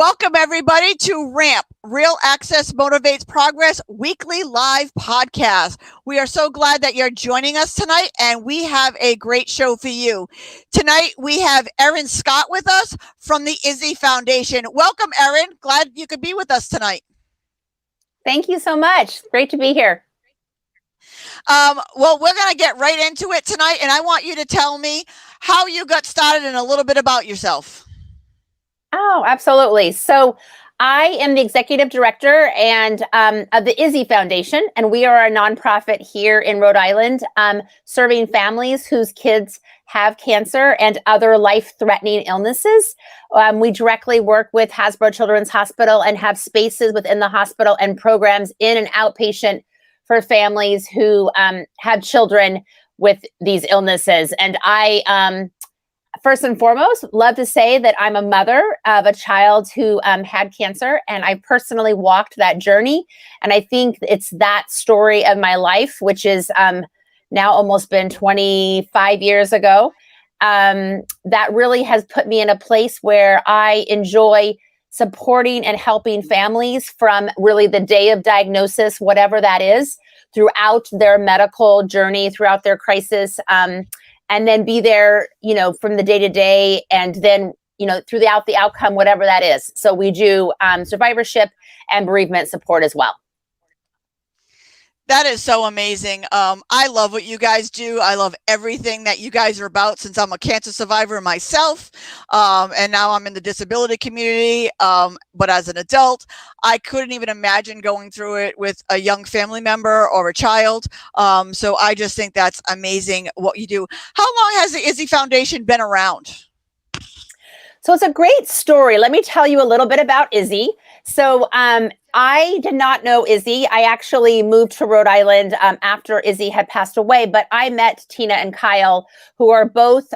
Welcome, everybody, to RAMP, Real Access Motivates Progress weekly live podcast. We are so glad that you're joining us tonight, and we have a great show for you. Tonight, we have Erin Scott with us from the Izzy Foundation. Welcome, Erin. Glad you could be with us tonight. Thank you so much. Great to be here. Well, we're going to get right into it tonight, and I want you to tell me how you got started and a little bit about yourself. Oh, absolutely. So I am the executive director and of the Izzy Foundation, and we are a nonprofit here in Rhode Island serving families whose kids have cancer and other life-threatening illnesses. We directly work with Hasbro Children's Hospital and have spaces within the hospital and programs in and outpatient for families who have children with these illnesses. And I first and foremost, love to say that I'm a mother of a child who had cancer, and I personally walked that journey. And I think it's that story of my life, which is now almost been 25 years ago, that really has put me in a place where I enjoy supporting and helping families from really the day of diagnosis, whatever that is, throughout their medical journey, throughout their crisis, and then be there, from the day to day, and then, throughout the outcome, whatever that is. So we do survivorship and bereavement support as well. That is so amazing. I love what you guys do. I love everything that you guys are about, since I'm a cancer survivor myself. And now I'm in the disability community. But as an adult, I couldn't even imagine going through it with a young family member or a child. So I just think that's amazing what you do. How long has the Izzy Foundation been around? So it's a great story. Let me tell you a little bit about Izzy. So I did not know Izzy. I actually moved to Rhode Island after Izzy had passed away, but I met Tina and Kyle, who are both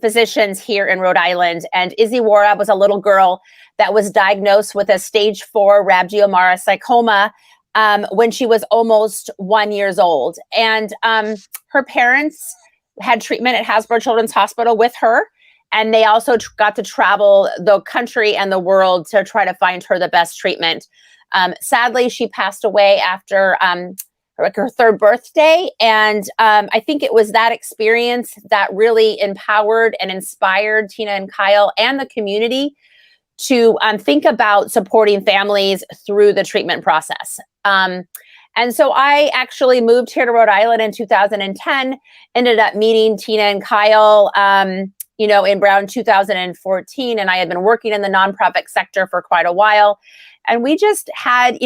physicians here in Rhode Island. And Izzy Wara was a little girl that was diagnosed with a stage 4 rhabdomyosarcoma when she was almost 1 year old. And her parents had treatment at Hasbro Children's Hospital with her. And they also got to travel the country and the world to try to find her the best treatment. Sadly, she passed away after her third birthday. And I think it was that experience that really empowered and inspired Tina and Kyle and the community to think about supporting families through the treatment process. And so I actually moved here to Rhode Island in 2010, ended up meeting Tina and Kyle in around 2014, and I had been working in the nonprofit sector for quite a while. And we just had,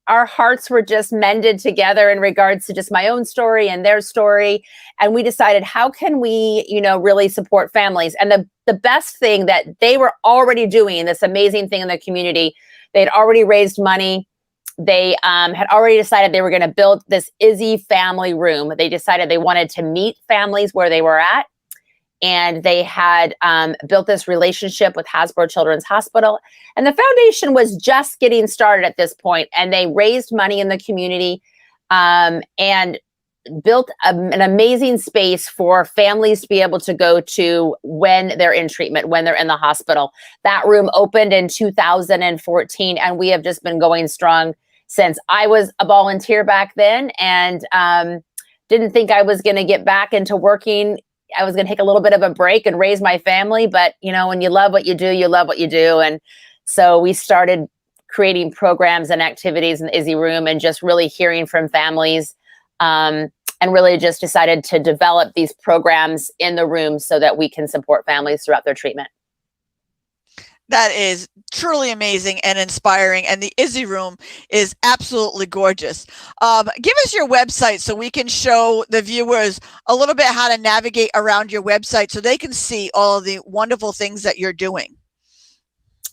our hearts were just mended together in regards to just my own story and their story. And we decided, how can we, really support families? And the best thing that they were already doing, this amazing thing in the community, they had already raised money. They had already decided they were going to build this Izzy family room. They decided they wanted to meet families where they were at. And they had built this relationship with Hasbro Children's Hospital. And the foundation was just getting started at this point. And they raised money in the community and built an amazing space for families to be able to go to when they're in treatment, when they're in the hospital. That room opened in 2014, and we have just been going strong since. I was a volunteer back then and didn't think I was going to get back into working. I was going to take a little bit of a break and raise my family. But, when you love what you do, you love what you do. And so we started creating programs and activities in the Izzy room and just really hearing from families and really just decided to develop these programs in the room so that we can support families throughout their treatment. That is truly amazing and inspiring. And the Izzy room is absolutely gorgeous. Give us your website so we can show the viewers a little bit how to navigate around your website so they can see all of the wonderful things that you're doing.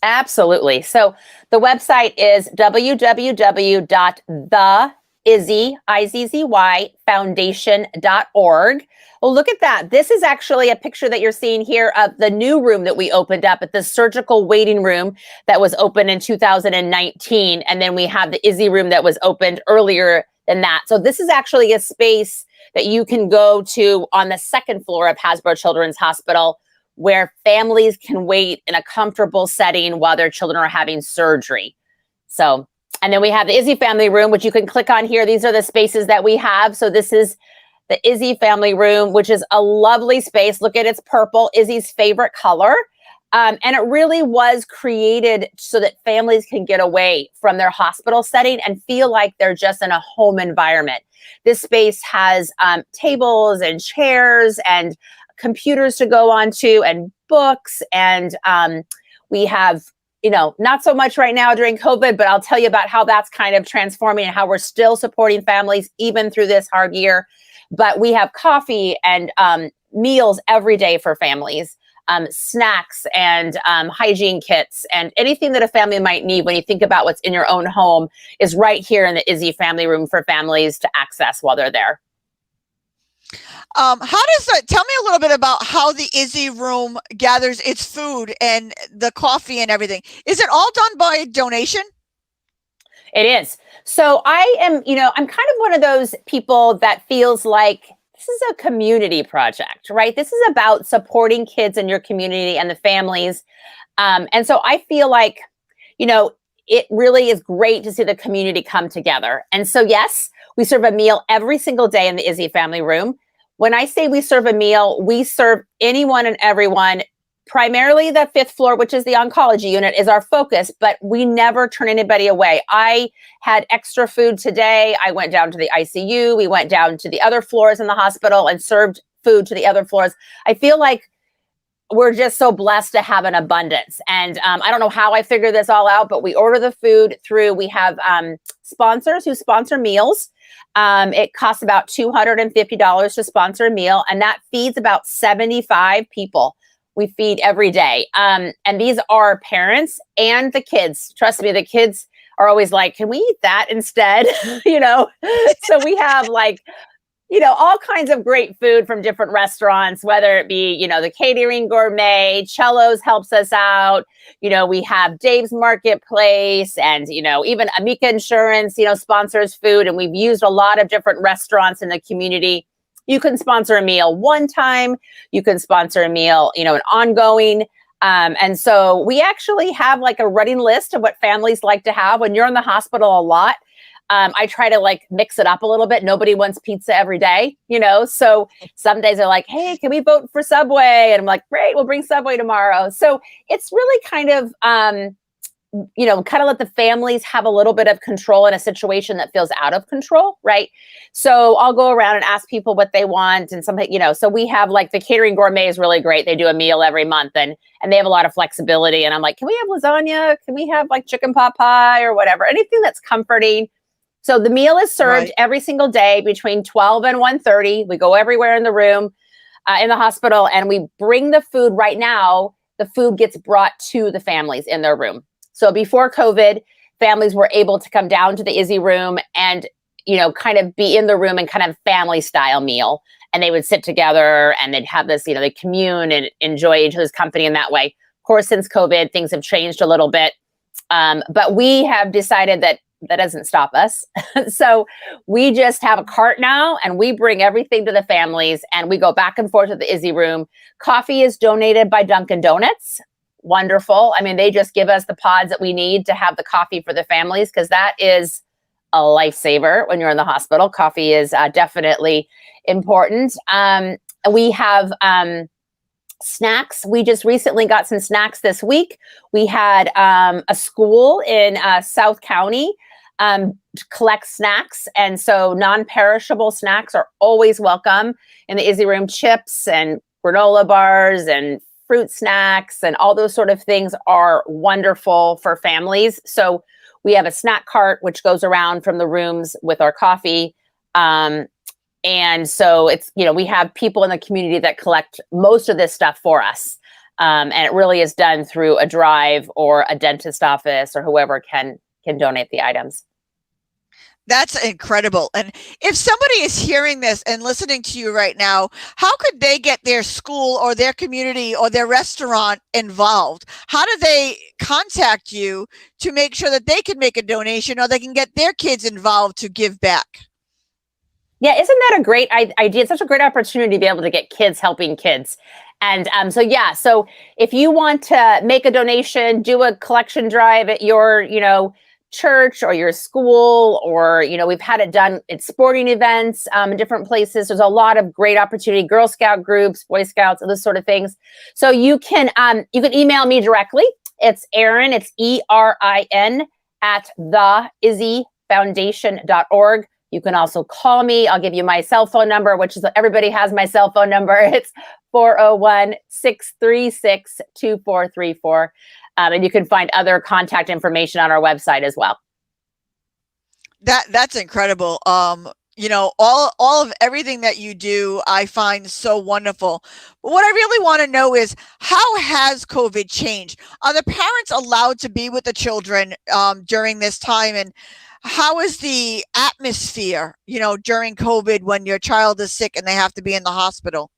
Absolutely. So the website is www.theizzyfoundation.org. Well, look at that. This is actually a picture that you're seeing here of the new room that we opened up at the surgical waiting room that was opened in 2019. And then we have the Izzy room that was opened earlier than that. So this is actually a space that you can go to on the second floor of Hasbro Children's Hospital, where families can wait in a comfortable setting while their children are having surgery. So, and then we have the Izzy family room, which you can click on here. These are the spaces that we have. So this is the Izzy family room, which is a lovely space. Look at it's purple, Izzy's favorite color. And it really was created so that families can get away from their hospital setting and feel like they're just in a home environment. This space has tables and chairs and computers to go onto and books. And we have, not so much right now during COVID, but I'll tell you about how that's kind of transforming and how we're still supporting families even through this hard year. But we have coffee and meals every day for families. Snacks and hygiene kits and anything that a family might need when you think about what's in your own home is right here in the Izzy family room for families to access while they're there. How does that, tell me a little bit about how the Izzy room gathers its food and the coffee and everything. Is it all done by donation? It is. So I am, I'm kind of one of those people that feels like this is a community project, right? This is about supporting kids in your community and the families. And so I feel like, it really is great to see the community come together. And so, yes, we serve a meal every single day in the Izzy family room. When I say we serve a meal, we serve anyone and everyone. Primarily the 5th floor, which is the oncology unit, is our focus, but we never turn anybody away. I had extra food today. I went down to the ICU. We went down to the other floors in the hospital and served food to the other floors. I feel like we're just so blessed to have an abundance. And I don't know how I figured this all out, but we order the food through, we have sponsors who sponsor meals. It costs about $250 to sponsor a meal, and that feeds about 75 people. We feed every day. And these are parents and the kids. Trust me, the kids are always like, can we eat that instead? So we have all kinds of great food from different restaurants, whether it be, the catering gourmet, Cello's helps us out. We have Dave's Marketplace and, even Amica Insurance, sponsors food. And we've used a lot of different restaurants in the community. You can sponsor a meal one time. You can sponsor a meal, an ongoing. And so we actually have like a running list of what families like to have when you're in the hospital a lot. I try to mix it up a little bit. Nobody wants pizza every day, so some days they're like, hey, can we vote for Subway? And I'm like, great, we'll bring Subway tomorrow. So it's really kind of, let the families have a little bit of control in a situation that feels out of control, right? So I'll go around and ask people what they want and something, so we have the catering gourmet is really great. They do a meal every month and they have a lot of flexibility. And I'm like, can we have lasagna? Can we have chicken pot pie or whatever? Anything that's comforting. So the meal is served every single day between 12 and 1:30. We go everywhere in the room, in the hospital, and we bring the food. Right now, the food gets brought to the families in their room. So before COVID, families were able to come down to the Izzy room and, kind of be in the room and kind of family style meal. And they would sit together and they'd have this, they commune and enjoy each other's company in that way. Of course, since COVID, things have changed a little bit. But we have decided that doesn't stop us. So we just have a cart now and we bring everything to the families and we go back and forth to the Izzy room. Coffee is donated by Dunkin' Donuts. Wonderful. I mean, they just give us the pods that we need to have the coffee for the families because that is a lifesaver when you're in the hospital. Coffee is definitely important. We have snacks. We just recently got some snacks this week. We had a school in South County collect snacks. And so non-perishable snacks are always welcome in the Izzy room. Chips and granola bars and fruit snacks and all those sort of things are wonderful for families. So we have a snack cart, which goes around from the rooms with our coffee. And so it's, we have people in the community that collect most of this stuff for us. And it really is done through a drive or a dentist office or whoever can donate the items. That's incredible. And if somebody is hearing this and listening to you right now, how could they get their school or their community or their restaurant involved? How do they contact you to make sure that they can make a donation or they can get their kids involved to give back? Yeah, isn't that a great idea? It's such a great opportunity to be able to get kids helping kids. And so if you want to make a donation, do a collection drive at your, church or your school, or, we've had it done at sporting events in different places. There's a lot of great opportunity, Girl Scout groups, Boy Scouts, those sort of things. So you can email me directly. It's Erin, it's ERIN at theizzyfoundation.org. You can also call me. I'll give you my cell phone number, which is, everybody has my cell phone number. It's 401-636-2434. And you can find other contact information on our website as well. That's incredible. All of everything that you do, I find so wonderful. But what I really want to know is, how has COVID changed? Are the parents allowed to be with the children during this time? And how is the atmosphere, during COVID when your child is sick and they have to be in the hospital?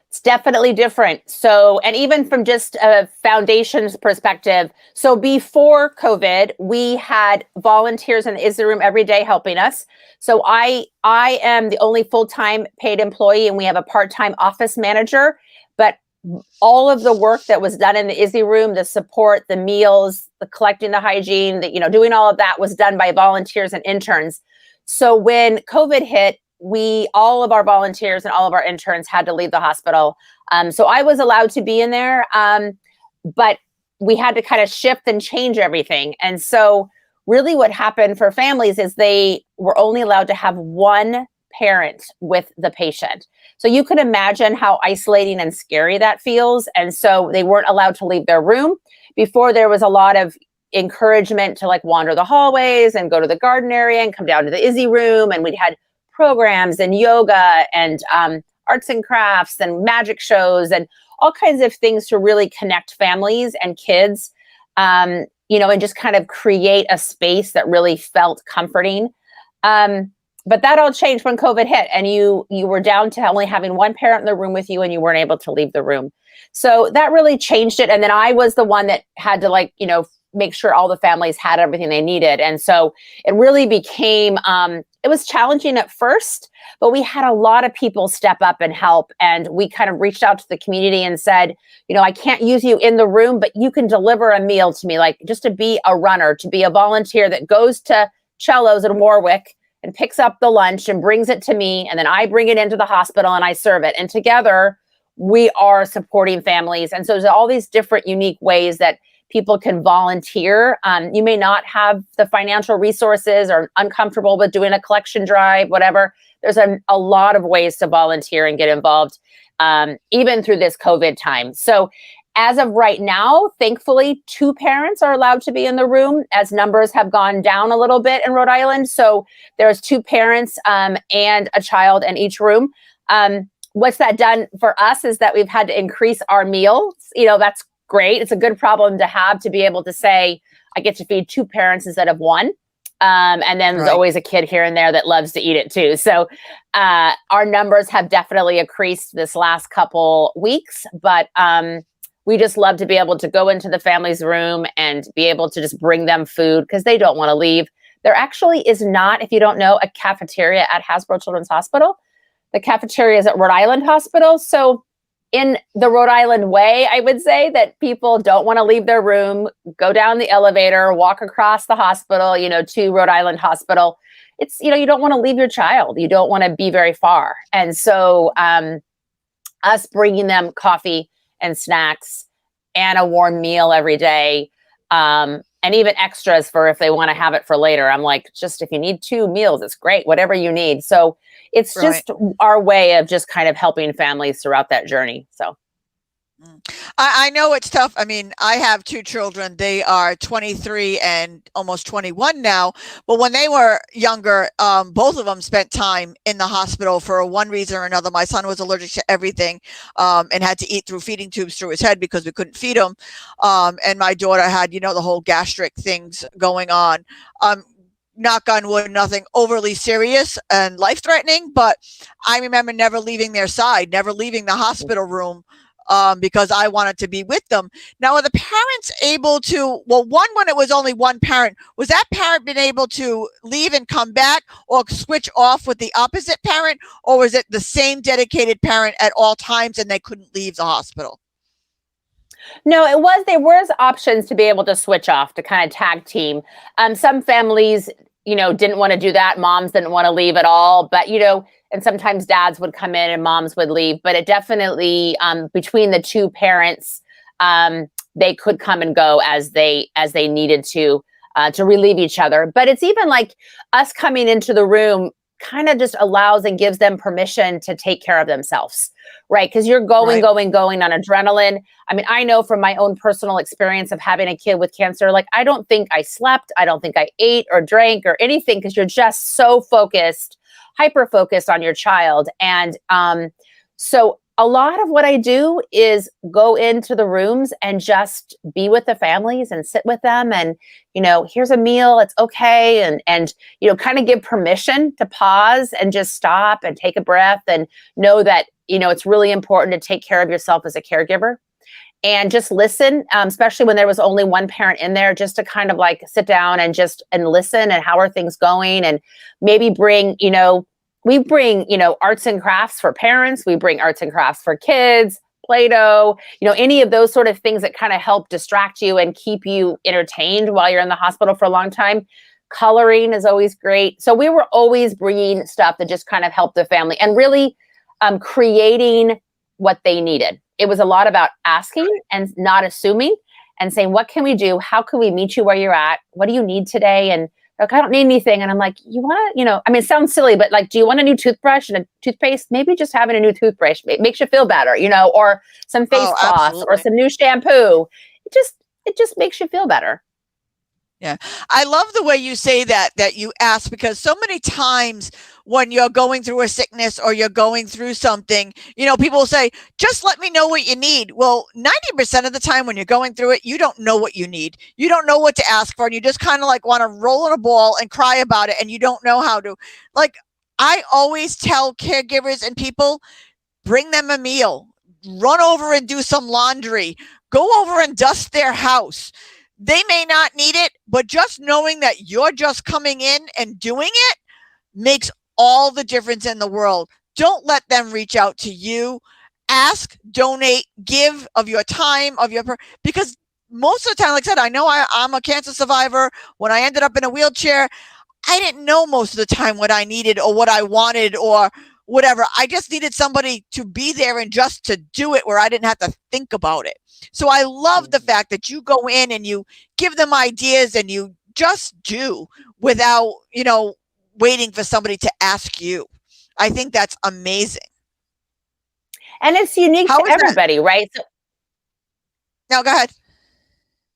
It's definitely different. So, and even from just a foundation's perspective, so before COVID, we had volunteers in the Izzy room every day helping us. So I am the only full-time paid employee, and we have a part-time office manager. But all of the work that was done in the Izzy room, the support, the meals, the collecting, the hygiene, doing all of that was done by volunteers and interns. So when COVID hit, all of our volunteers and all of our interns had to leave the hospital. So I was allowed to be in there, but we had to kind of shift and change everything. And so really what happened for families is they were only allowed to have one parent with the patient. So you can imagine how isolating and scary that feels. And so they weren't allowed to leave their room. Before, there was a lot of encouragement to wander the hallways and go to the garden area and come down to the Izzy room. And we'd had programs and yoga and arts and crafts and magic shows and all kinds of things to really connect families and kids, and just kind of create a space that really felt comforting. But that all changed when COVID hit, and you were down to only having one parent in the room with you, and you weren't able to leave the room. So that really changed it. And then I was the one that had to make sure all the families had everything they needed. And so it really became, it was challenging at first, but we had a lot of people step up and help. And we kind of reached out to the community and said, I can't use you in the room, but you can deliver a meal to me, just to be a runner, to be a volunteer that goes to Cello's in Warwick and picks up the lunch and brings it to me. And then I bring it into the hospital and I serve it. And together we are supporting families. And so there's all these different unique ways that people can volunteer. You may not have the financial resources or uncomfortable with doing a collection drive, whatever. There's a lot of ways to volunteer and get involved, even through this COVID time. So as of right now, thankfully, 2 parents are allowed to be in the room, as numbers have gone down a little bit in Rhode Island. So there's 2 parents and a child in each room. What's that done for us is that we've had to increase our meals. That's great. It's a good problem to have, to be able to say, I get to feed 2 parents instead of 1. And then there's always a kid here and there that loves to eat it too. So our numbers have definitely increased this last couple weeks, but we just love to be able to go into the family's room and be able to just bring them food because they don't want to leave. There actually is not, if you don't know, a cafeteria at Hasbro Children's Hospital. The cafeteria is at Rhode Island Hospital. So in the Rhode Island way, I would say that people don't want to leave their room, go down the elevator, walk across the hospital, to Rhode Island Hospital. It's, you don't want to leave your child. You don't want to be very far. And so us bringing them coffee and snacks and a warm meal every day, and even extras for if they want to have it for later. I'm like, just if you need 2 meals, it's great, whatever you need. So it's just our way of just kind of helping families throughout that journey. So I know it's tough. I mean, I have 2 children. They are 23 and almost 21 now. But when they were younger, both of them spent time in the hospital for one reason or another. My son was allergic to everything and had to eat through feeding tubes through his head because we couldn't feed him. And my daughter had, the whole gastric things going on. Knock on wood, nothing overly serious and life-threatening. But I remember never leaving their side, never leaving the hospital room. because I wanted to be with them. Now, are the parents able to, well, one, when it was only one parent, was that parent been able to leave and come back or switch off with the opposite parent? Or was it the same dedicated parent at all times and they couldn't leave the hospital? No, there was options to be able to switch off to kind of tag team. Some families, didn't want to do that. Moms didn't want to leave at all, but and sometimes dads would come in and moms would leave. But it definitely, between the two parents, they could come and go as they needed to relieve each other. But it's even like us coming into the room kind of just allows and gives them permission to take care of themselves, right? Because you're going on adrenaline. I mean, I know from my own personal experience of having a kid with cancer, like I don't think I slept, I don't think I ate or drank or anything, because you're just so focused, hyper focused on your child. And so a lot of what I do is go into the rooms and just be with the families and sit with them and, here's a meal, it's okay. And kind of give permission to pause and just stop and take a breath and know that, it's really important to take care of yourself as a caregiver and just listen, especially when there was only one parent in there, just to kind of like sit down and listen and how are things going, and maybe bring, we bring, arts and crafts for parents. We bring arts and crafts for kids, Play-Doh, any of those sort of things that kind of help distract you and keep you entertained while you're in the hospital for a long time. Coloring is always great. So we were always bringing stuff that just kind of helped the family and really creating what they needed. It was a lot about asking and not assuming and saying, what can we do? How can we meet you where you're at? What do you need today? And like, I don't need anything. And I'm like, you want to, I mean, it sounds silly, but like, do you want a new toothbrush and a toothpaste? Maybe just having a new toothbrush makes you feel better, or some face cloths or some new shampoo. It just makes you feel better. Yeah. I love the way you say that you ask, because so many times when you're going through a sickness or you're going through something, people will say, just let me know what you need. Well, 90% of the time when you're going through it, you don't know what you need. You don't know what to ask for. And you just kind of like want to roll in a ball and cry about it. And you don't know how to. Like, I always tell caregivers and people, bring them a meal, run over and do some laundry, go over and dust their house. They may not need it, but just knowing that you're just coming in and doing it makes all the difference in the world. Don't let them reach out to you. Ask, donate, give of your time, because most of the time, like I said, I know I'm a cancer survivor. When I ended up in a wheelchair, I didn't know most of the time what I needed or what I wanted or whatever. I just needed somebody to be there and just to do it where I didn't have to think about it. So I love the fact that you go in and you give them ideas and you just do without, waiting for somebody to ask you. I think that's amazing. And it's unique to everybody, right? No, go ahead.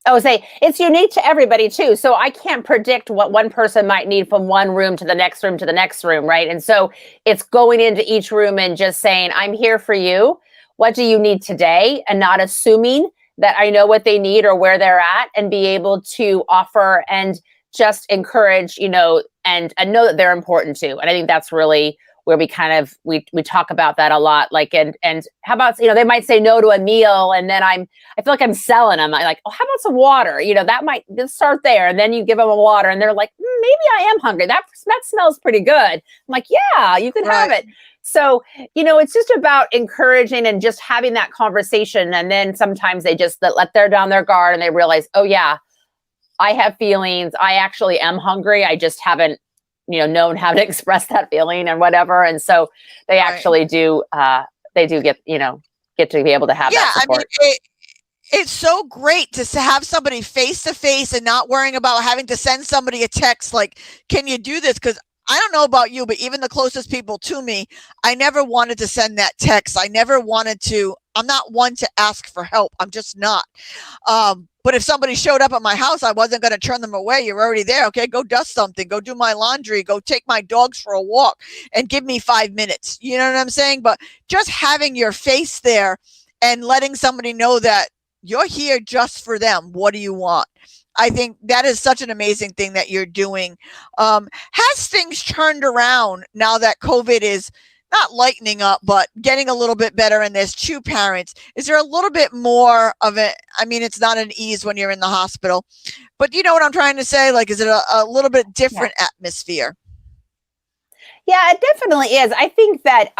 It's unique to everybody too. So I can't predict what one person might need from one room to the next room to the next room, right? And so it's going into each room and just saying, I'm here for you. What do you need today? And not assuming that I know what they need or where they're at, and be able to offer and just encourage, and know that they're important too. And I think that's really where we kind of, we talk about that a lot. Like, and how about, they might say no to a meal, and then I feel like I'm selling them. I'm like, oh, how about some water? That might just start there. And then you give them a water and they're like, maybe I am hungry. That smells pretty good. I'm like, yeah, you can have it. So, it's just about encouraging and just having that conversation. And then sometimes they just let down their guard and they realize, oh yeah, I have feelings. I actually am hungry. I just haven't, known how to express that feeling and whatever. And so they actually do, they do get to be able to have that support. I mean, it's so great to have somebody face to face and not worrying about having to send somebody a text like, can you do this? Because I don't know about you, but even the closest people to me, I never wanted to send that text. I never wanted to. I'm not one to ask for help. I'm just not. But if somebody showed up at my house, I wasn't going to turn them away. You're already there. Okay, go dust something. Go do my laundry. Go take my dogs for a walk and give me 5 minutes. You know what I'm saying? But just having your face there and letting somebody know that you're here just for them. What do you want? I think that is such an amazing thing that you're doing. Has things turned around now that COVID is not lightening up, but getting a little bit better and there's two parents, is there a little bit more of it? I mean, it's not an ease when you're in the hospital, but you know what I'm trying to say? Like, is it a little bit Yeah. different atmosphere? Yeah, it definitely is. I think that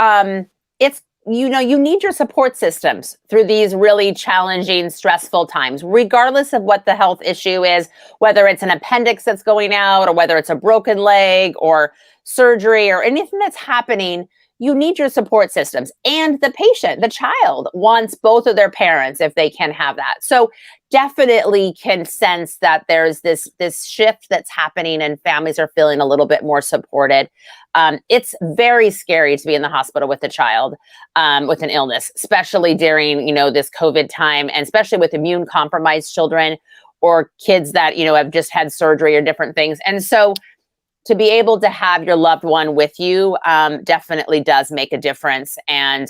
it's, you need your support systems through these really challenging, stressful times, regardless of what the health issue is, whether it's an appendix that's going out or whether it's a broken leg or surgery or anything that's happening. You need your support systems, and the patient, the child, wants both of their parents if they can have that. So definitely can sense that there's this shift that's happening and families are feeling a little bit more supported. It's very scary to be in the hospital with a child with an illness, especially during this COVID time, and especially with immune compromised children or kids that have just had surgery or different things. And so to be able to have your loved one with you definitely does make a difference. And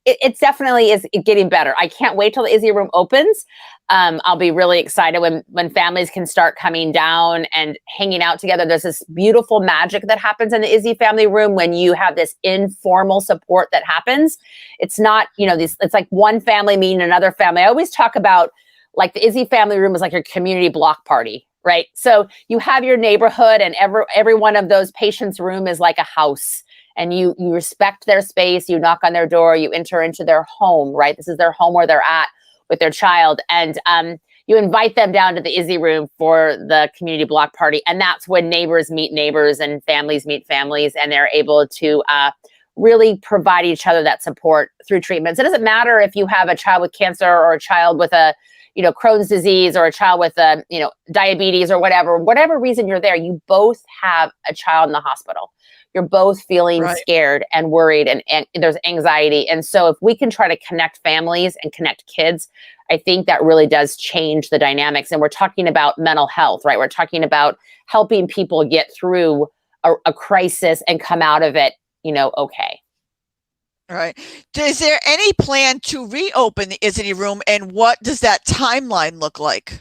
it definitely is getting better. I can't wait till the Izzy room opens. I'll be really excited when families can start coming down and hanging out together. There's this beautiful magic that happens in the Izzy family room when you have this informal support that happens. It's not, it's like one family meeting another family. I always talk about like the Izzy family room is like your community block party, right? So you have your neighborhood, and every one of those patients' room is like a house. And you respect their space, you knock on their door, you enter into their home, right? This is their home where they're at with their child. And you invite them down to the Izzy room for the community block party. And that's when neighbors meet neighbors and families meet families, and they're able to really provide each other that support through treatments. It doesn't matter if you have a child with cancer or a child with a Crohn's disease or a child with diabetes or whatever reason you're there, you both have a child in the hospital. You're both feeling Right. scared and worried, and there's anxiety. And so if we can try to connect families and connect kids, I think that really does change the dynamics. And we're talking about mental health, right? We're talking about helping people get through a crisis and come out of it, okay. Right. Is there any plan to reopen the Izzy room, and what does that timeline look like?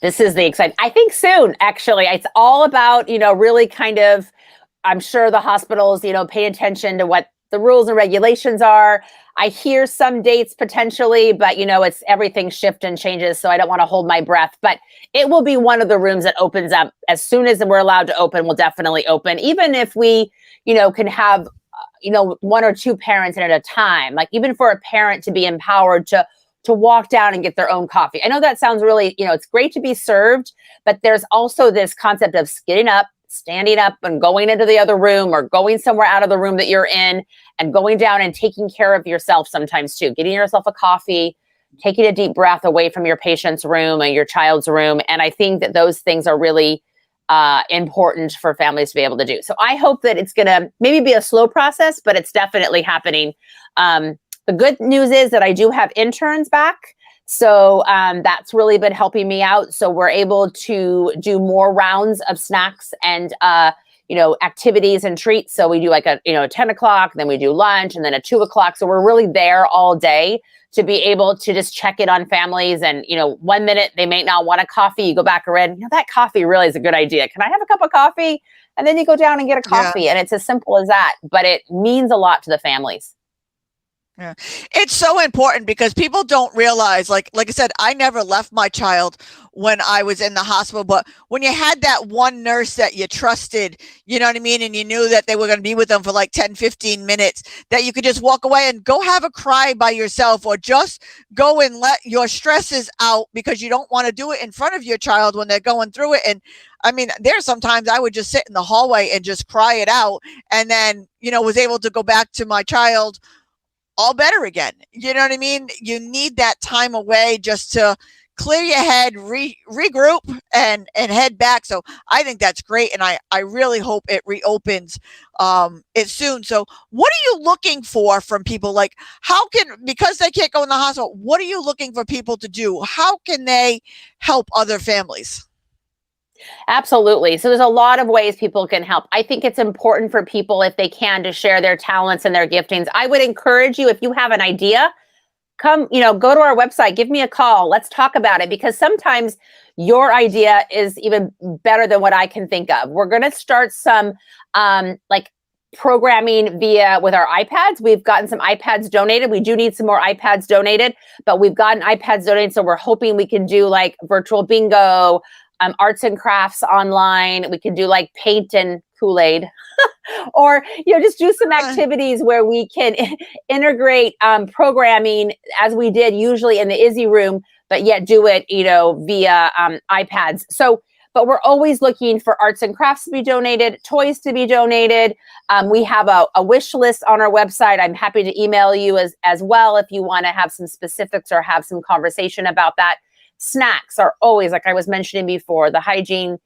This is the exciting. I think soon, actually. It's all about, really kind of, I'm sure the hospitals, pay attention to what the rules and regulations are. I hear some dates potentially, but it's everything shifts and changes. So I don't want to hold my breath, but it will be one of the rooms that opens up as soon as we're allowed to open. We'll definitely open, even if we, can have, one or two parents in at a time. Like even for a parent to be empowered to walk down and get their own coffee. I know that sounds really, it's great to be served, but there's also this concept of getting up, standing up and going into the other room or going somewhere out of the room that you're in and going down and taking care of yourself sometimes too, getting yourself a coffee, taking a deep breath away from your patient's room and your child's room. And I think that those things are really important for families to be able to do. So I hope that it's going to maybe be a slow process, but it's definitely happening. The good news is that I do have interns back. So that's really been helping me out. So we're able to do more rounds of snacks and, activities and treats. So we do like a 10 o'clock, then we do lunch, and then at 2 o'clock. So we're really there all day to be able to just check in on families. And, 1 minute they may not want a coffee. You go back around, that coffee really is a good idea. Can I have a cup of coffee? And then you go down and get a coffee. Yeah. And it's as simple as that, but it means a lot to the families. Yeah. It's so important because people don't realize, like I said, I never left my child when I was in the hospital, but when you had that one nurse that you trusted, you know what I mean? And you knew that they were going to be with them for like 10, 15 minutes, that you could just walk away and go have a cry by yourself, or just go and let your stresses out because you don't want to do it in front of your child when they're going through it. And I mean, there's sometimes I would just sit in the hallway and just cry it out, and then, was able to go back to my child all better again. You know what I mean? You need that time away just to clear your head, regroup and head back. So I think that's great. And I really hope it reopens it soon. So what are you looking for from people? Like because they can't go in the hospital, what are you looking for people to do? How can they help other families? Absolutely. So there's a lot of ways people can help. I think it's important for people, if they can, to share their talents and their giftings. I would encourage you, if you have an idea, come, go to our website, give me a call. Let's talk about it, because sometimes your idea is even better than what I can think of. We're going to start some programming with our iPads. We've gotten some iPads donated. We do need some more iPads donated, but we've gotten iPads donated. So we're hoping we can do like virtual bingo, arts and crafts online. We can do like paint and Kool-Aid or, just do some activities where we can integrate programming as we did usually in the Izzy room, but yet do it, via iPads. So, but we're always looking for arts and crafts to be donated, toys to be donated. We have a wish list on our website. I'm happy to email you as well if you want to have some specifics or have some conversation about that. Snacks are always, like I was mentioning before, the hygiene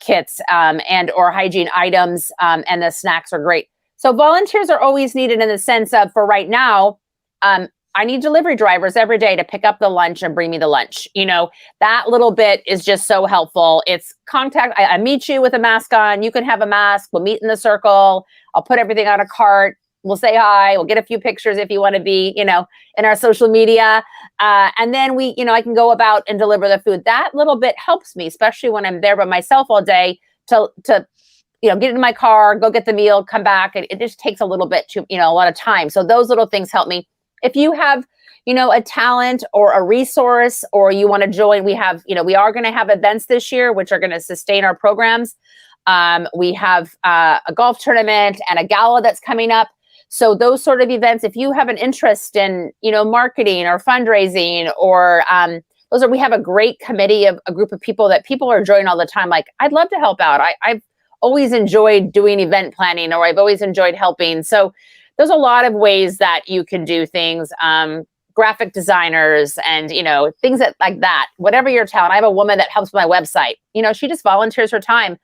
kits and or hygiene items, and the snacks are great. So volunteers are always needed in the sense of, for right now, I need delivery drivers every day to pick up the lunch and bring me the lunch. That little bit is just so helpful. It's contact. I meet you with a mask on. You can have a mask. We'll meet in the circle. I'll put everything on a cart. We'll say hi. We'll get a few pictures if you want to be, in our social media. And then I can go about and deliver the food. That little bit helps me, especially when I'm there by myself all day to get in my car, go get the meal, come back. It just takes a little bit a lot of time. So those little things help me. If you have, a talent or a resource, or you want to join, we have, we are going to have events this year, which are going to sustain our programs. We have a golf tournament and a gala that's coming up. So those sort of events, if you have an interest in, marketing or fundraising or we have a great committee of a group of people that people are joining all the time. Like, I'd love to help out. I've always enjoyed doing event planning, or I've always enjoyed helping. So there's a lot of ways that you can do things, graphic designers and, things like that, whatever your talent. I have a woman that helps with my website. She just volunteers her time.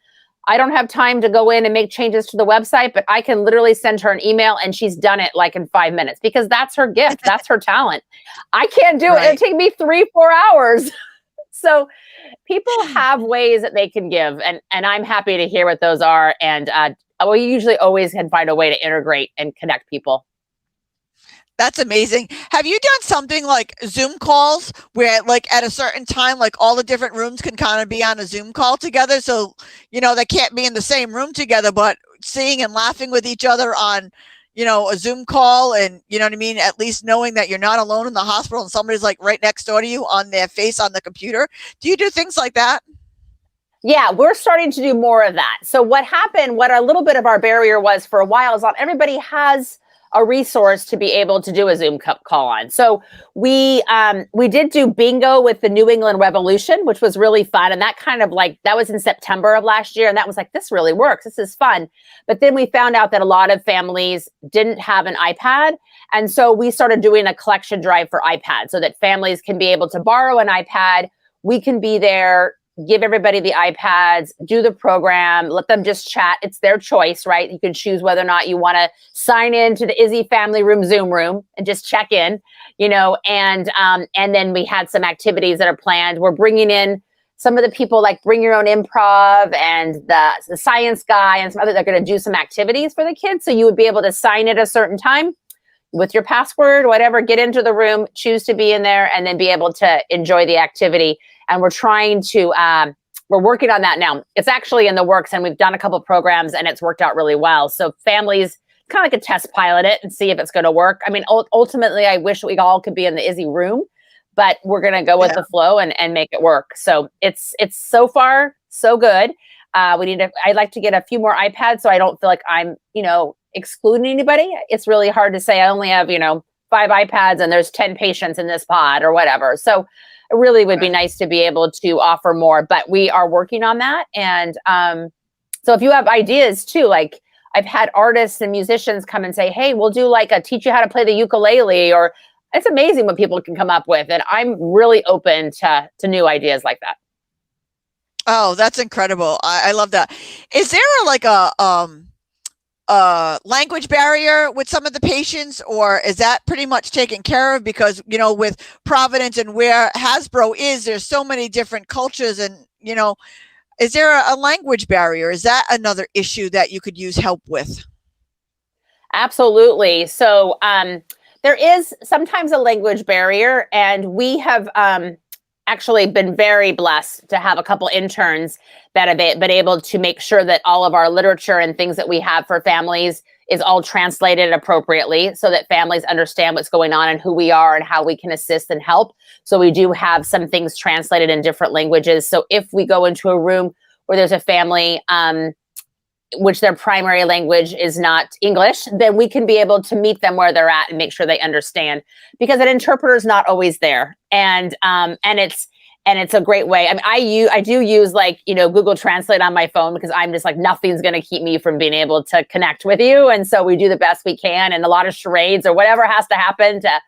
I don't have time to go in and make changes to the website, but I can literally send her an email and she's done it like in 5 minutes because that's her gift. That's her talent. I can't do it. It'll take me 3-4 hours. So people have ways that they can give, and I'm happy to hear what those are. And we usually always can find a way to integrate and connect people. That's amazing. Have you done something like Zoom calls where, like, at a certain time, like all the different rooms can kind of be on a Zoom call together? So, they can't be in the same room together, but seeing and laughing with each other on, a Zoom call, and you know what I mean? At least knowing that you're not alone in the hospital and somebody's like right next door to you on their face on the computer. Do you do things like that? Yeah, we're starting to do more of that. So what happened, what a little bit of our barrier was for a while is not everybody has a resource to be able to do a Zoom call on. So we did do bingo with the New England Revolution, which was really fun. And that that was in September of last year. And that was like, this really works. This is fun. But then we found out that a lot of families didn't have an iPad. And so we started doing a collection drive for iPads so that families can be able to borrow an iPad. We can be there, give everybody the iPads, do the program, let them just chat. It's their choice, right? You can choose whether or not you want to sign in to the Izzy Family Room Zoom room and just check in, and then we had some activities that are planned. We're bringing in some of the people like Bring Your Own Improv and the science guy and some other, they're going to do some activities for the kids. So you would be able to sign at a certain time with your password, whatever, get into the room, choose to be in there, and then be able to enjoy the activity. And we're trying to, we're working on that now. It's actually in the works, and we've done a couple of programs and it's worked out really well. So families kind of like a test pilot it and see if it's going to work. I mean, ultimately, I wish we all could be in the Izzy room, but we're going to go with the flow and make it work. So it's so far so good. I'd like to get a few more iPads so I don't feel like I'm, excluding anybody. It's really hard to say I only have, 5 iPads and there's 10 patients in this pod or whatever. So it really would be nice to be able to offer more, but we are working on that. And so if you have ideas too, like I've had artists and musicians come and say, hey, we'll do like a teach you how to play the ukulele, or it's amazing what people can come up with. And I'm really open to new ideas like that. Oh, that's incredible. I love that. Is there a language barrier with some of the patients, or is that pretty much taken care of? Because, with Providence and where Hasbro is, there's so many different cultures and, is there a language barrier? Is that another issue that you could use help with? Absolutely. So there is sometimes a language barrier, and we have actually been very blessed to have a couple interns that have been able to make sure that all of our literature and things that we have for families is all translated appropriately so that families understand what's going on and who we are and how we can assist and help. So we do have some things translated in different languages. So if we go into a room where there's a family, which their primary language is not English, then we can be able to meet them where they're at and make sure they understand, because an interpreter is not always there. And it's a great way. I mean, I do use like, Google Translate on my phone, because I'm just like, nothing's going to keep me from being able to connect with you. And so we do the best we can, and a lot of charades or whatever has to happen, to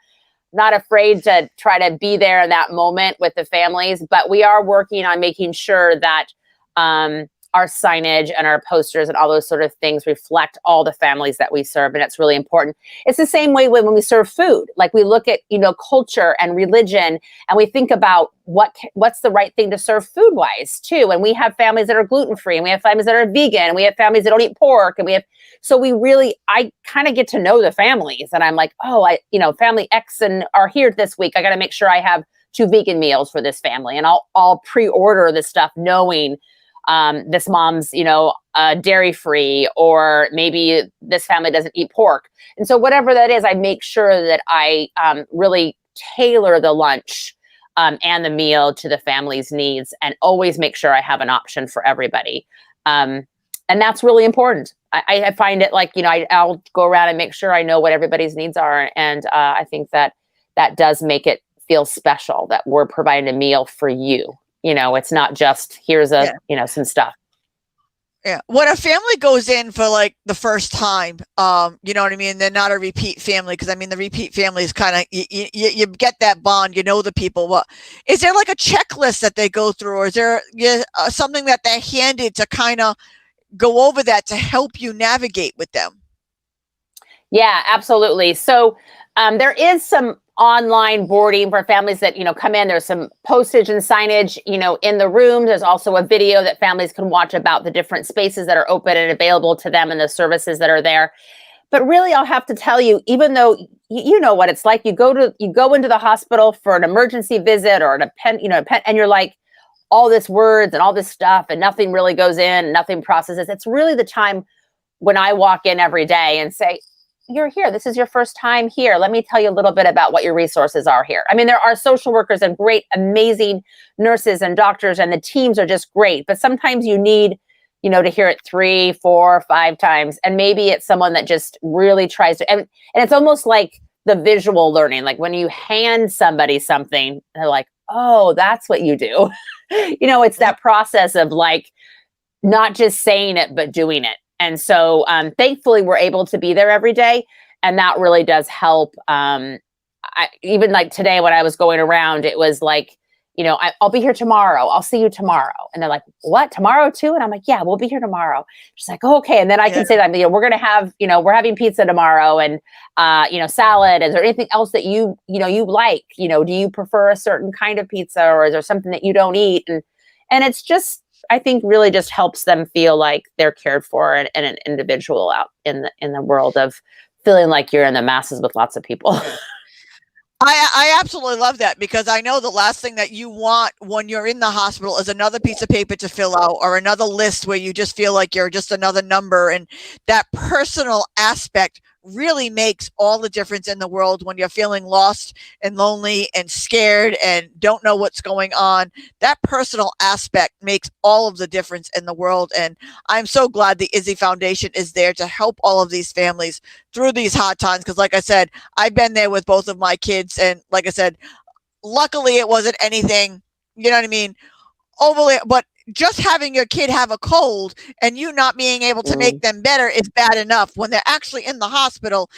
not afraid to try to be there in that moment with the families. But we are working on making sure that, our signage and our posters and all those sort of things reflect all the families that we serve. And it's really important. It's the same way when we serve food. Like, we look at, culture and religion, and we think about what's the right thing to serve food wise too. And we have families that are gluten-free, and we have families that are vegan, and we have families that don't eat pork. And I kind of get to know the families, and I'm like, family X and are here this week. I got to make sure I have 2 vegan meals for this family. And I'll pre-order this stuff knowing, this mom's, dairy free, or maybe this family doesn't eat pork. And so whatever that is, I make sure that I really tailor the lunch and the meal to the family's needs, and always make sure I have an option for everybody. And that's really important. I find it like, I'll go around and make sure I know what everybody's needs are. And I think that does make it feel special that we're providing a meal for you. It's not just here's some stuff. Yeah. When a family goes in for like the first time, you know what I mean? They're not a repeat family, because I mean, the repeat family is kind of, you get that bond, the people. What is there, like a checklist that they go through, or is there something that they're handed to kind of go over that to help you navigate with them? Yeah, absolutely. So there is some online boarding for families that, come in. There's some postage and signage, in the room. There's also a video that families can watch about the different spaces that are open and available to them and the services that are there. But really, I'll have to tell you, even though you know what it's like, you go into the hospital for an emergency visit or and you're like, all this words and all this stuff, and nothing really goes in, nothing processes. It's really the time when I walk in every day and say, you're here. This is your first time here. Let me tell you a little bit about what your resources are here. I mean, there are social workers and great, amazing nurses and doctors, and the teams are just great. But sometimes you need, to hear it 3, 4, 5 times. And maybe it's someone that just really tries to, and it's almost like the visual learning. Like when you hand somebody something, they're like, oh, that's what you do. It's that process of like, not just saying it, but doing it. And so thankfully, we're able to be there every day. And that really does help. Even like today, when I was going around, it was like, I'll be here tomorrow. I'll see you tomorrow. And they're like, what, tomorrow too? And I'm like, yeah, we'll be here tomorrow. She's like, oh, okay. And then I can say that, we're going to have, we're having pizza tomorrow, and, salad. Is there anything else that you like? Do you prefer a certain kind of pizza, or is there something that you don't eat? And it's just, I think, really just helps them feel like they're cared for, and an individual out in the world of feeling like you're in the masses with lots of people. I absolutely love that, because I know the last thing that you want when you're in the hospital is another piece of paper to fill out, or another list where you just feel like you're just another number. And that personal aspect really makes all the difference in the world when you're feeling lost and lonely and scared and don't know what's going on. That personal aspect makes all of the difference in the world. And I'm so glad the Izzy Foundation is there to help all of these families through these hard times. Because like I said, I've been there with both of my kids. And like I said, luckily it wasn't anything, overly, but just having your kid have a cold and you not being able to make them better is bad enough. When they're actually in the hospital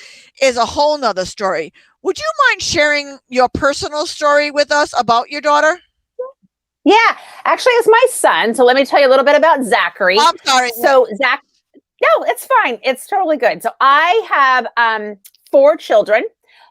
is a whole nother story. Would you mind sharing your personal story with us about your daughter? Yeah, actually, it's my son. So let me tell you a little bit about Zachary. I'm sorry. So no, it's fine. It's totally good. So I have 4 children.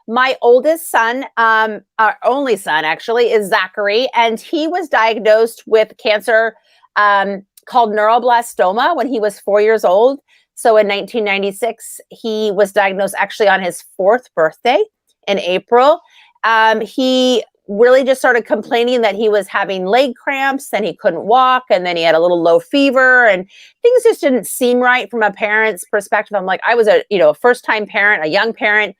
My oldest son, our only son actually, is Zachary, and he was diagnosed with cancer called neuroblastoma when he was 4 years old. So in 1996, he was diagnosed actually on his 4th birthday in April. He really just started complaining that he was having leg cramps and he couldn't walk, and then he had a little low fever, and things just didn't seem right from a parent's perspective. I'm like, I was a first time parent, a young parent,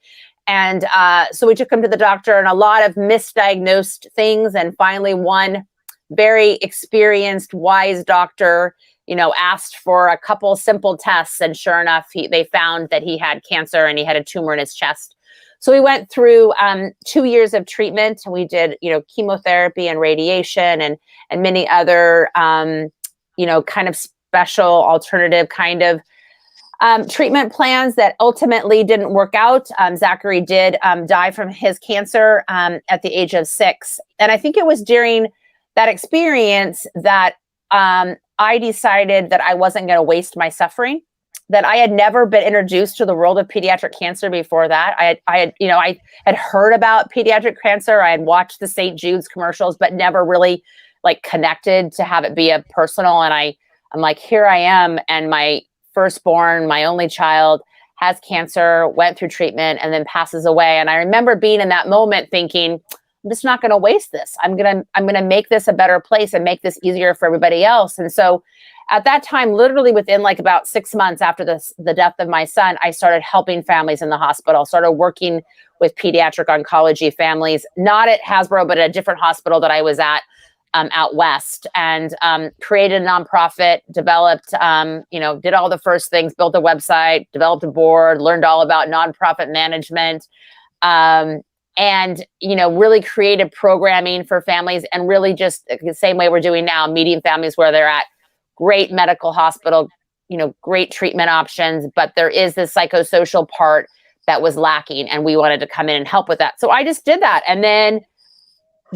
and so we took him to the doctor, and a lot of misdiagnosed things, and finally one very experienced, wise doctor, asked for a couple simple tests, and sure enough, they found that he had cancer and he had a tumor in his chest. So we went through 2 years of treatment, and we did, chemotherapy and radiation and many other, kind of special alternative kind of treatment plans that ultimately didn't work out. Zachary did die from his cancer at the age of 6. And I think it was during that experience that I decided that I wasn't going to waste my suffering, that I had never been introduced to the world of pediatric cancer before that. I had heard about pediatric cancer. I had watched the St. Jude's commercials, but never really like connected to have it be a personal. And I'm like, here I am. And my firstborn, my only child, has cancer, went through treatment, and then passes away. And I remember being in that moment thinking, I'm just not going to waste this. I'm going to make this a better place and make this easier for everybody else. And so at that time, literally within like about 6 months after the death of my son, I started helping families in the hospital, started working with pediatric oncology families, not at Hasbro, but at a different hospital that I was at out west, and created a nonprofit, developed, did all the first things, built a website, developed a board, learned all about nonprofit management, and, really created programming for families, and really just the same way we're doing now, meeting families where they're at. Great medical hospital, great treatment options, but there is this psychosocial part that was lacking, and we wanted to come in and help with that. So I just did that, and then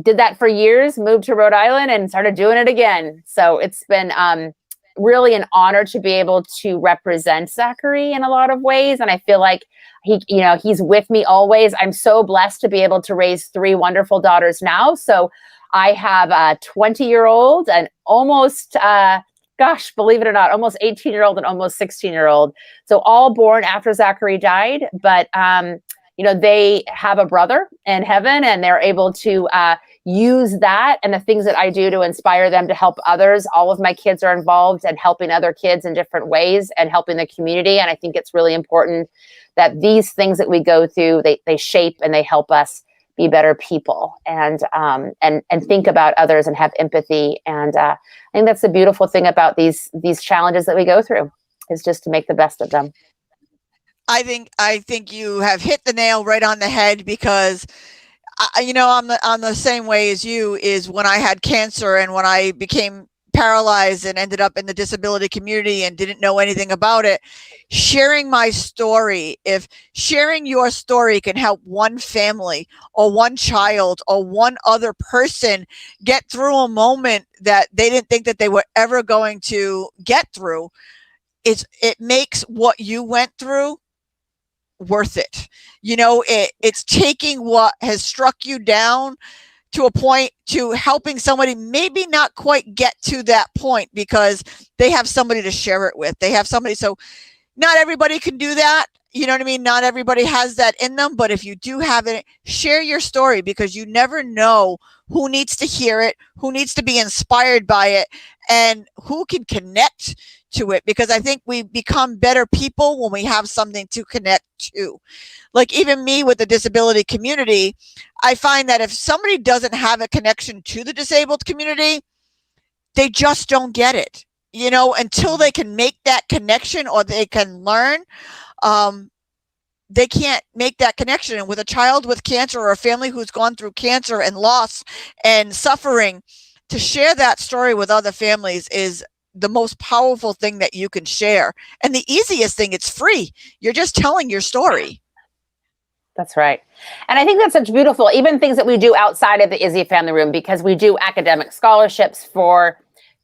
did that for years, moved to Rhode Island and started doing it again. So it's been really an honor to be able to represent Zachary in a lot of ways. And I feel like he's with me always. I'm so blessed to be able to raise 3 wonderful daughters now. So I have a 20-year-old and almost, believe it or not, almost 18-year-old and almost 16-year-old. So all born after Zachary died, but they have a brother in heaven, and they're able to use that and the things that I do to inspire them to help others. All of my kids are involved and helping other kids in different ways and helping the community. And I think it's really important that these things that we go through, they shape and they help us be better people and think about others and have empathy. And I think that's the beautiful thing about these challenges that we go through, is just to make the best of them. I think you have hit the nail right on the head, because I'm the same way as you. Is when I had cancer and when I became paralyzed and ended up in the disability community and didn't know anything about it, sharing my story, if sharing your story can help one family or one child or one other person get through a moment that they didn't think that they were ever going to get through, it makes what you went through worth it. It's taking what has struck you down to a point to helping somebody maybe not quite get to that point, because they have somebody to share it with. They have somebody. So not everybody can do that. You know what I mean? Not everybody has that in them, but if you do have it, share your story, because you never know who needs to hear it, who needs to be inspired by it, and who can connect to it, because I think we become better people when we have something to connect to. Like even me with the disability community, I find that if somebody doesn't have a connection to the disabled community, they just don't get it, until they can make that connection or they can learn. They can't make that connection. And with a child with cancer or a family who's gone through cancer and loss and suffering, to share that story with other families is the most powerful thing that you can share. And the easiest thing, it's free. You're just telling your story. That's right. And I think that's such beautiful, even things that we do outside of the Izzy Family Room, because we do academic scholarships for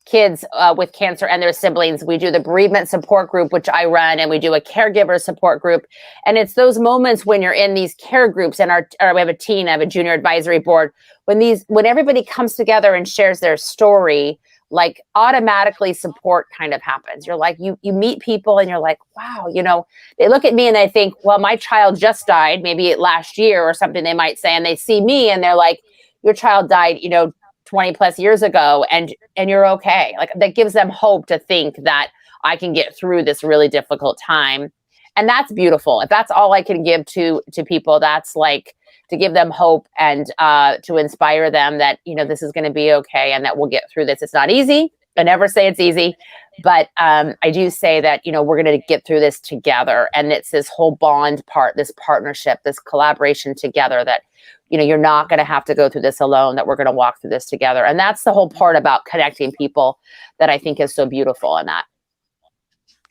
kids with cancer and their siblings. We do the bereavement support group, which I run, and we do a caregiver support group. And it's those moments when you're in these care groups, and we have a teen, I have a junior advisory board, when everybody comes together and shares their story, like automatically support kind of happens. You're like, you meet people and you're like, wow, they look at me and they think, well, my child just died, maybe last year or something, they might say, and they see me and they're like, your child died, 20 plus years ago, and you're okay. Like, that gives them hope to think that I can get through this really difficult time. And that's beautiful. If that's all I can give to people, that's like to give them hope and to inspire them that, this is going to be okay and that we'll get through this. It's not easy. I never say it's easy, but I do say that, we're going to get through this together. And it's this whole bond part, this partnership, this collaboration together that, you're not going to have to go through this alone, that we're going to walk through this together. And that's the whole part about connecting people that I think is so beautiful in that.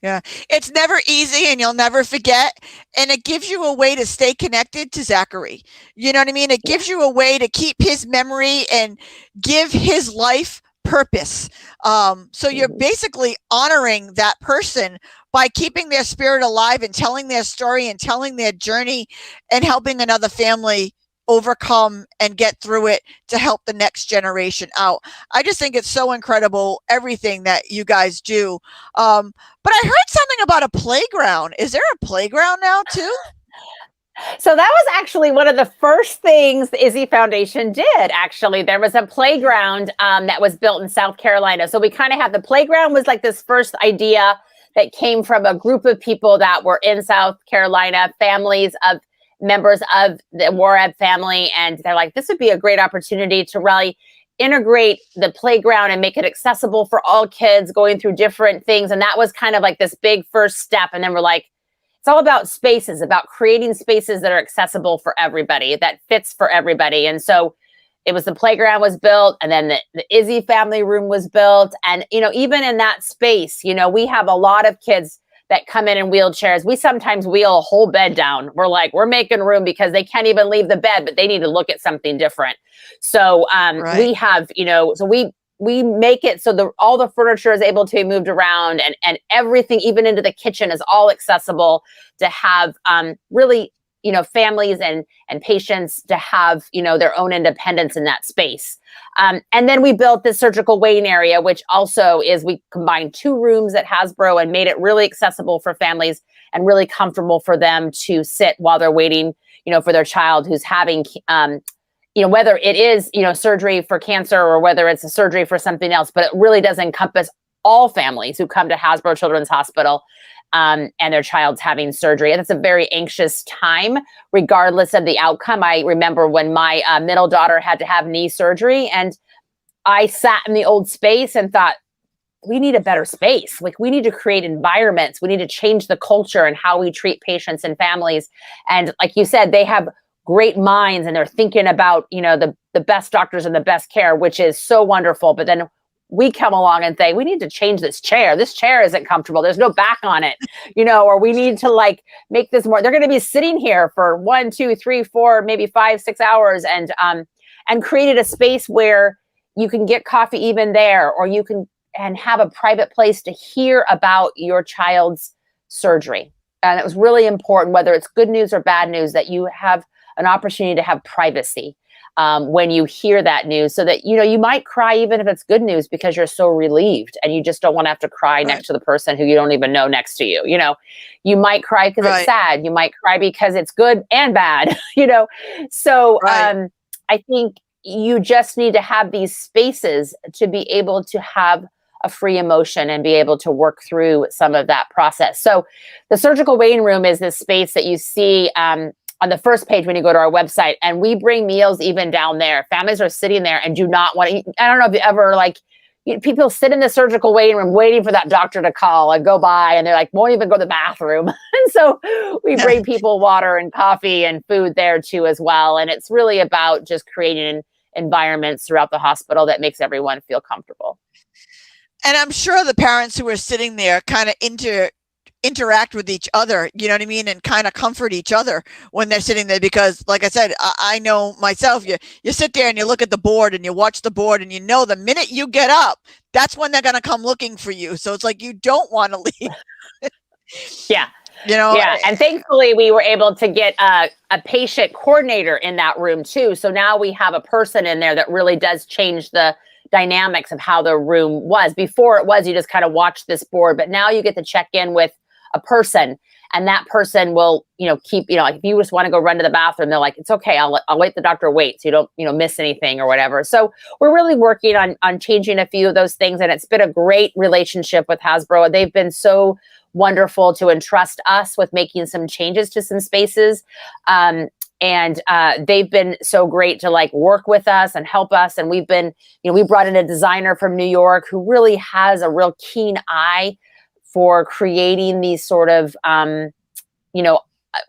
Yeah, it's never easy and you'll never forget. And it gives you a way to stay connected to Zachary. You know what I mean? It gives you a way to keep his memory and give his life purpose. So you're basically honoring that person by keeping their spirit alive and telling their story and telling their journey and helping another family overcome and get through it to help the next generation out. I just think it's so incredible, everything that you guys do. But I heard something about a playground. Is there a playground now too? So that was actually one of the first things the Izzy Foundation did. Actually, there was a playground that was built in South Carolina. So we kind of have the playground was like this first idea that came from a group of people that were in South Carolina, families of members of the Warab family. And they're like, this would be a great opportunity to really integrate the playground and make it accessible for all kids going through different things. And that was kind of like this big first step. And then we're like, it's all about spaces, about creating spaces that are accessible for everybody, that fits for everybody. And so it was the playground was built, and then the Izzy family room was built. And, even in that space, we have a lot of kids that come in wheelchairs. We sometimes wheel a whole bed down. We're like, we're making room because they can't even leave the bed, but they need to look at something different. So we have, so we make it so all the furniture is able to be moved around, and everything, even into the kitchen, is all accessible to have really, families and patients to have, their own independence in that space. And then we built this surgical waiting area, which also is, we combined 2 rooms at Hasbro and made it really accessible for families and really comfortable for them to sit while they're waiting, for their child who's having, whether it is, surgery for cancer or whether it's a surgery for something else, but it really does encompass all families who come to Hasbro Children's Hospital and their child's having surgery. And it's a very anxious time, regardless of the outcome. I remember when my middle daughter had to have knee surgery, and I sat in the old space and thought, we need a better space. Like, we need to create environments. We need to change the culture and how we treat patients and families. And like you said, they have great minds and they're thinking about, the best doctors and the best care, which is so wonderful. But then we come along and say, we need to change this chair. This chair isn't comfortable. There's no back on it, or we need to make this more, they're going to be sitting here for 1, 2, 3, 4, maybe 5, 6 hours, and created a space where you can get coffee even there, or you can and have a private place to hear about your child's surgery. And it was really important, whether it's good news or bad news, that you have an opportunity to have privacy when you hear that news, so that, you might cry even if it's good news because you're so relieved and you just don't want to have to cry next to the person who you don't even know next to you. You might cry because it's sad. You might cry because it's good and bad, So I think you just need to have these spaces to be able to have a free emotion and be able to work through some of that process. So the surgical waiting room is this space that you see on the first page when you go to our website, and we bring meals even down there. Families are sitting there and do not want to eat. I don't know if you ever people sit in the surgical waiting room waiting for that doctor to call and go by, and they're like, won't even go to the bathroom. And so we bring people water and coffee and food there too as well. And it's really about just creating environments throughout the hospital that makes everyone feel comfortable. And I'm sure the parents who are sitting there kind of interact with each other, you know what I mean, and kind of comfort each other when they're sitting there, because like I said, I know myself, you sit there and you look at the board and you watch the board, and the minute you get up, that's when they're going to come looking for you. So it's like, you don't want to leave. Yeah. Yeah. And thankfully we were able to get a patient coordinator in that room too. So now we have a person in there that really does change the dynamics of how the room was. Before, it was, you just kind of watch this board, but now you get to check in with a person and that person will, keep, like if you just want to go run to the bathroom, they're like, it's okay, I'll wait the doctor wait so you don't, miss anything or whatever. So we're really working on changing a few of those things, and it's been a great relationship with Hasbro. They've been so wonderful to entrust us with making some changes to some spaces. And they've been so great to like work with us and help us. And we've been, we brought in a designer from New York who really has a real keen eye for creating these sort of,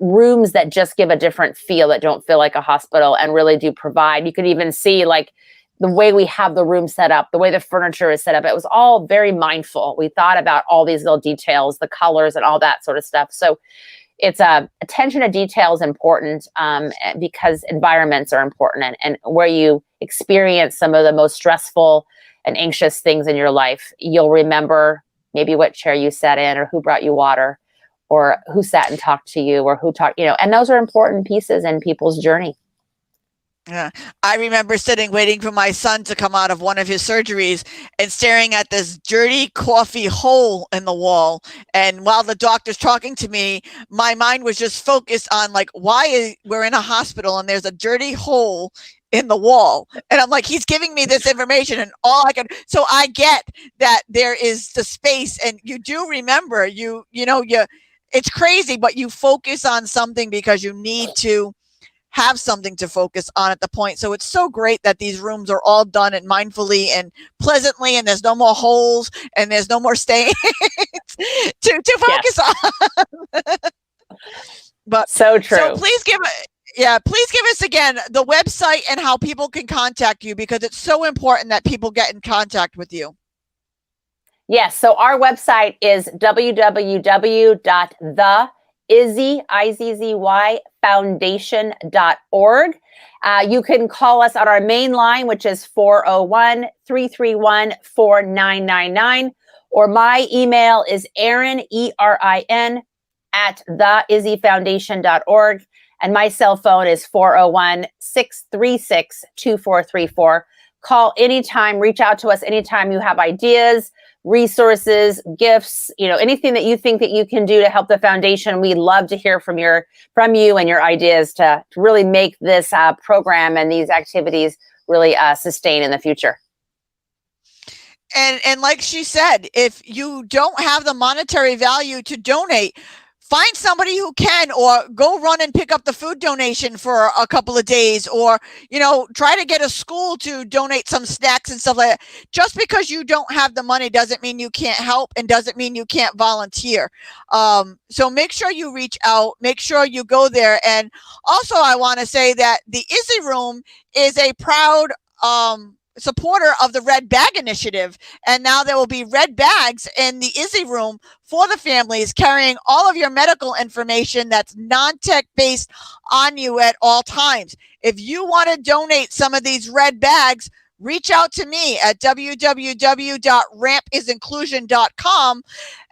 rooms that just give a different feel, that don't feel like a hospital and really do provide. You could even see like the way we have the room set up, the way the furniture is set up. It was all very mindful. We thought about all these little details, the colors and all that sort of stuff. So it's attention to detail is important, because environments are important, and where you experience some of the most stressful and anxious things in your life, you'll remember maybe what chair you sat in, or who brought you water, or who sat and talked to you, or who talked, and those are important pieces in people's journey. Yeah. I remember sitting waiting for my son to come out of one of his surgeries and staring at this dirty coffee hole in the wall. And while the doctor's talking to me, my mind was just focused on like, we're in a hospital and there's a dirty hole in the wall. And I'm like, he's giving me this information, and so I get that there is the space, and you do remember, it's crazy, but you focus on something because you need to have something to focus on at the point. So it's so great that these rooms are all done and mindfully and pleasantly, and there's no more holes and there's no more stains to focus on. But so true. So please give us again the website and how people can contact you, because it's so important that people get in contact with you. Yes. So our website is www.theizzyfoundation.org. You can call us on our main line, which is 401-331-4999, or my email is Erin, ERIN, at theizzyfoundation.org, and my cell phone is 401-636-2434. Call anytime, reach out to us anytime you have ideas, resources, gifts, anything that you think that you can do to help the foundation. We'd love to hear from you and your ideas to really make this program and these activities really sustain in the future. And like she said, if you don't have the monetary value to donate, find somebody who can, or go run and pick up the food donation for a couple of days, or, try to get a school to donate some snacks and stuff like that. Just because you don't have the money doesn't mean you can't help, and doesn't mean you can't volunteer. So make sure you reach out, make sure you go there. And also I want to say that the Izzy Room is a proud, supporter of the Red Bag Initiative. And now there will be red bags in the Izzy Room for the families, carrying all of your medical information that's non-tech based on you at all times. If you want to donate some of these red bags, reach out to me at www.rampisinclusion.com,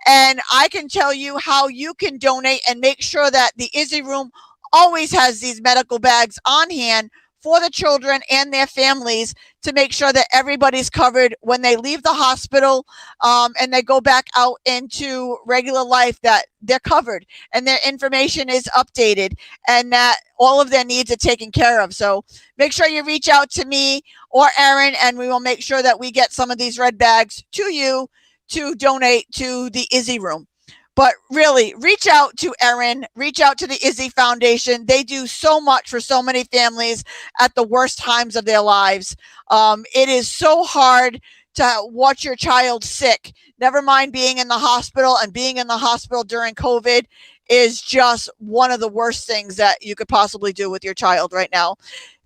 and I can tell you how you can donate and make sure that the Izzy Room always has these medical bags on hand for the children and their families, to make sure that everybody's covered when they leave the hospital, and they go back out into regular life, that they're covered and their information is updated, and that all of their needs are taken care of. So make sure you reach out to me or Erin, and we will make sure that we get some of these red bags to you to donate to the Izzy Room. But really, reach out to Erin, reach out to the Izzy Foundation. They do so much for so many families at the worst times of their lives. It is so hard to watch your child sick, never mind being in the hospital, and being in the hospital during COVID is just one of the worst things that you could possibly do with your child right now.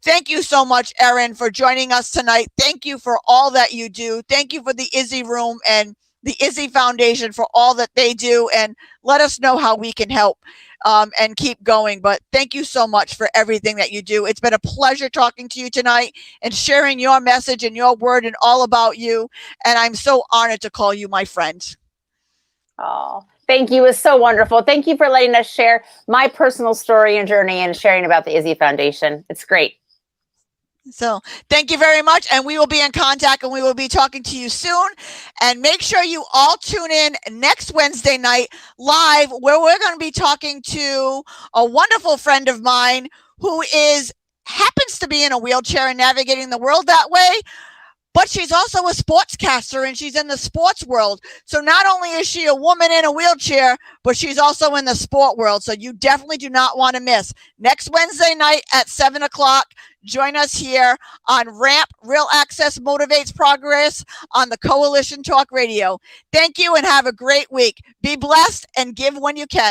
Thank you so much, Erin, for joining us tonight. Thank you for all that you do. Thank you for the Izzy Room and the Izzy Foundation for all that they do, and let us know how we can help, and keep going. But thank you so much for everything that you do. It's been a pleasure talking to you tonight and sharing your message and your word and all about you. And I'm so honored to call you my friend. Oh, thank you. It was so wonderful. Thank you for letting us share my personal story and journey and sharing about the Izzy Foundation. It's great. So thank you very much. And we will be in contact and we will be talking to you soon. And make sure you all tune in next Wednesday night live, where we're going to be talking to a wonderful friend of mine who happens to be in a wheelchair and navigating the world that way, but she's also a sportscaster and she's in the sports world. So not only is she a woman in a wheelchair, but she's also in the sport world. So you definitely do not want to miss next Wednesday night at 7 o'clock. Join us here on RAMP, Real Access Motivates Progress, on the Coalition Talk Radio. Thank you and have a great week. Be blessed and give when you can.